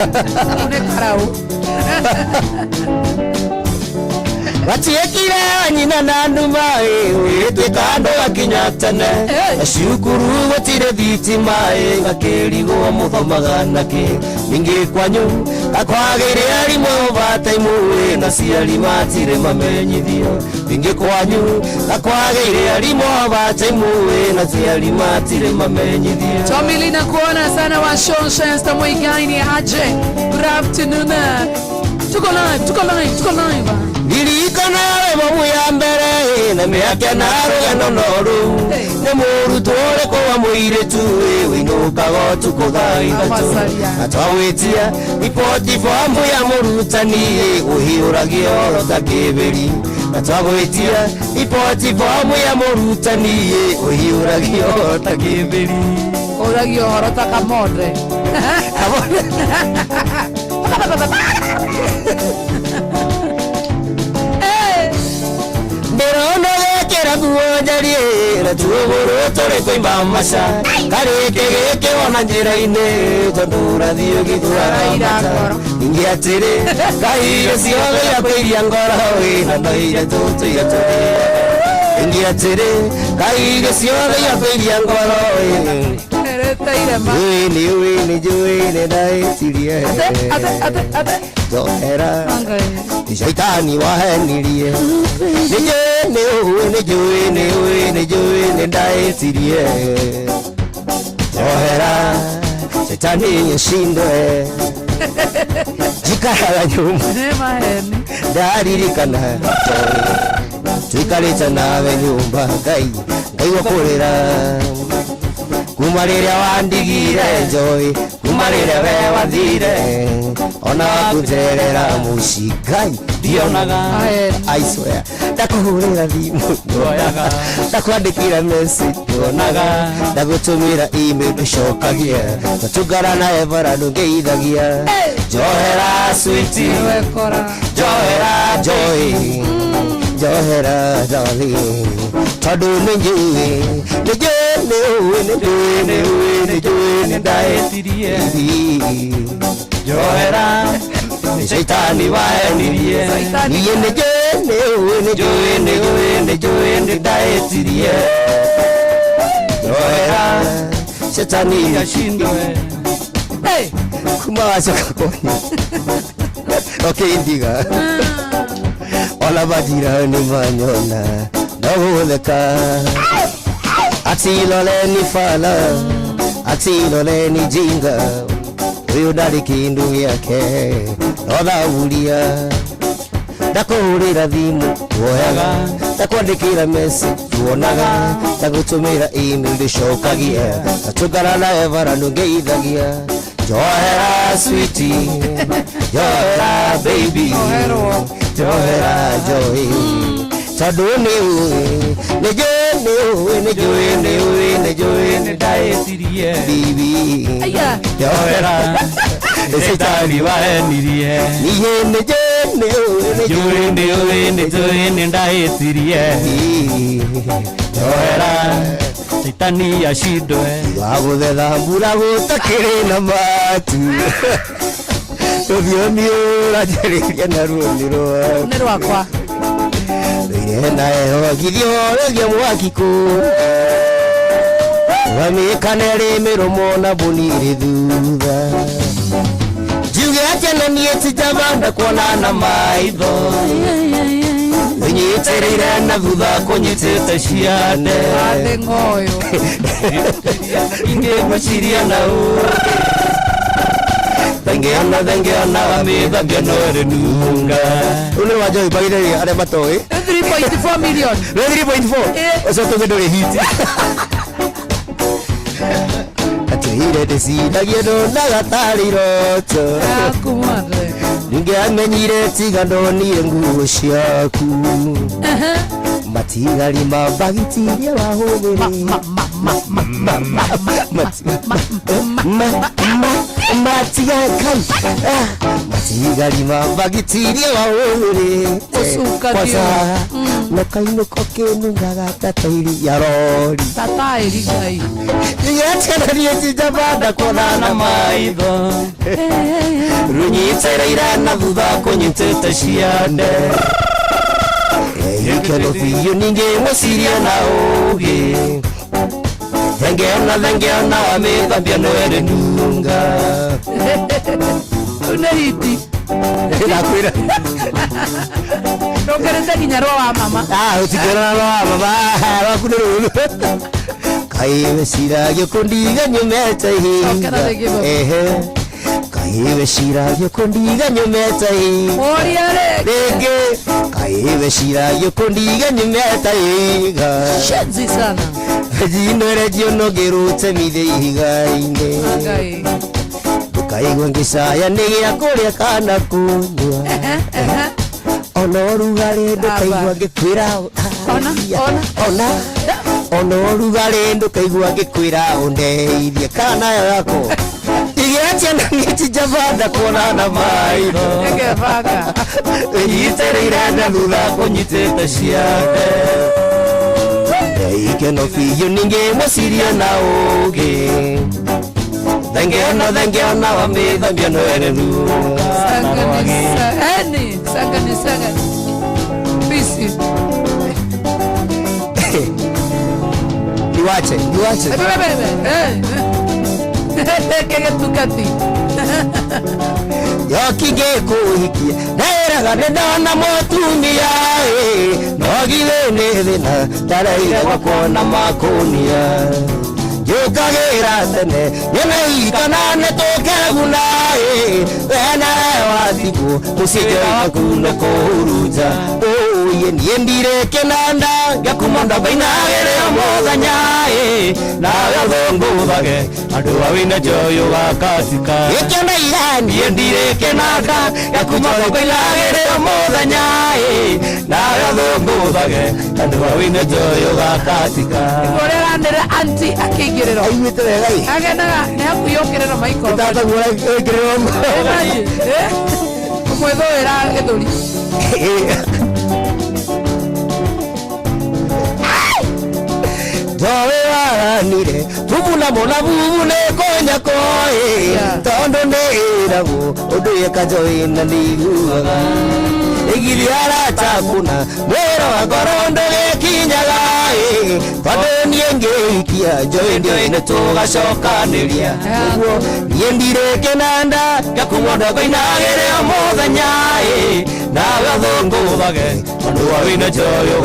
Unekarau. Watiekire nyina na nduma twikando gakinyatane cukuru gutire thitima gakirigwo muthomaga naki ningi kwanyu gakwagire arimũ bataimu na ciari matire mamenyithio ningi kwanyu gakwagire arimũ bataimu na ciari matire mamenyithio. Tomili na kuona sana wa Shonshester Muigaini aje. Good afternoon. Tuko live. Ndirikana we ya mbere na miaka na rugano noru ne muru tore kwa muiretu winukaga tukuthaithatu atwawitia ripoti famu ya murutani uhiuragio takiberi atwawitia ripoti famu ya murutani uhiuragio takiberi uragio horota kamode Kuojarie tuogoro tore koimba masha kareke geke wana njira-ini tondu rathio githwara ingiatire kaire ciothe yakwiria ngoro na noire tutuire turi ingiatire kaire ciothe yakwiria ngoro ni juini ndaitirie Johera shaitani wahenirie ni ndaitirie Johera shaitani yeshindwe jikaraga nyuma ndaririkana twikarite nawe nyumba ngai wakurira kuma riria wandigire Joy kuma riria we wathire ona kunjerera mushikai ndionaga I swear ndakuhurira thimu ndioyaga ndakwandikira message ndionaga ndagutumira email nducokagia tugara na evara ndungeithagia Johera sweetie Johera Joy Johera darling tondu ninjui ndaetirie Johera shaitani waenirie niye nijui ndaetirie Johera shaitani yashindwe kuma wacoka kwenye okay ndiga ona majirani manyona ndagutheka atiloleni fala atiloleni jinga uyu ndari kindu giake nothaburia ndakuhurira thimu woyaga ndakwandikira message wonaga ndagutumira email ndicokagia natungana na evara ndungeithagia Johera sweetie Johera baby Johera Joy tondu nijui ndaetirie bibi Johera shaitani waenirie niye nijui ndaetirie Johera shaitani yashindwe waguthetha mbura gutakiri na matu rũthiomi ũranjarĩria naruo nĩ rwakwa rĩire naehogithio rĩgie mwaki kũ wamĩkane rĩ mĩromo na mbũnirĩ thutha njuge akenanie tijabanda kuona na maitho nyitĩrĩire na thutha kũnyitĩte ciande ingĩgwĩciria na Thengeona wamĩthambia no rĩnunga ũnĩ wa Joy bagire arĩa matoĩ 3.4 million 3.4 ũcio tũge ndũrĩ hiti atĩire ndĩcindagia ndonaga tarĩ iroto ningĩ amenyire tiga ndonire nguo ciaku matigari mabagitirie wahũthĩrĩ matigari mabagitirie wahũthĩrĩ na kainũko kĩnungaga ta tairi ya rori tataĩri ngai igetererie cinjabanda kuonana maitho runyitĩrĩire na thutha kũnyitĩte ciande ikeno biũ ningĩ mũciria na ũgĩ thengeona wamĩthambia noere nunga nĩ hiti ndakwĩra ndongerete nginya rwa wa mama ũtikĩrona rwa wa mama rwaku nĩ rũru kaĩ weciragio kũndiga nyumĩte hinga kaĩ weciragio kũndiga nyumĩte hinga ũria rĩngĩ kaĩ weciragio kũndiga nyumĩte hinga shenzi sana njinũrĩtio nũngĩrũte mithe ihiga-inĩ ngai ndũkaigua ngĩcaya nĩ gĩa kũrĩa kana kũnyua ona ũrugarĩ ndũkaigua ngĩkwĩra ona ũrugarĩ ndũkaigua ngĩkwĩra ũndeithie kana yako igetia na nĩtinjabanda kuonana maitho nĩgebanga ĩnyitĩrĩire na thutha kũnyitĩte ciande ikeno biũ ningĩ mũciria na ũgĩ thengeona wamĩthambia noere nunga sangani bisi niwache kegetukati yokingĩkũhikia ndaĩraga nĩndona mũtumia nogire nĩ thĩna ndareire gwakuona makũnia njũkagĩra tene nyenaikana nĩtũkeguna wena watigwo mũciĩnjoika kuno kũhuruja ũye niĩ ndirĩ kĩnanda ngĩkuma ndambainagĩrĩa mũthenya nawe thũngũthage andũ awĩna njoyo gakacika gĩkĩona irani niĩ ndirĩ kĩnanda ngĩkuma ndambainagĩrĩa mũthenya nawe thũngũthage andũ awĩna njoyo gakacika ũrĩranĩra anti akĩingĩrĩrwo aiguĩte wega agenaga nĩ hakuyũkĩrĩra maikoro tataguora ĩkĩrĩrwo ũmwĩthũĩra gĩthũri ndowe waranire tubuna mũnabubu nĩ kũnyako tondũ nĩ ĩragwo ũndũ yekajoĩ na nĩiguaga igiri aratakuna mwĩra wa ngoro ndũgĩkinyaga tondũ niĩ ngĩikia njoĩ ndio nĩ tũgacokanĩria ũguo niĩ ndirĩ kĩnanda ngĩkumwo ndongoinagĩrĩa mũthenya nawe thũngũthage andũ awĩna njoyo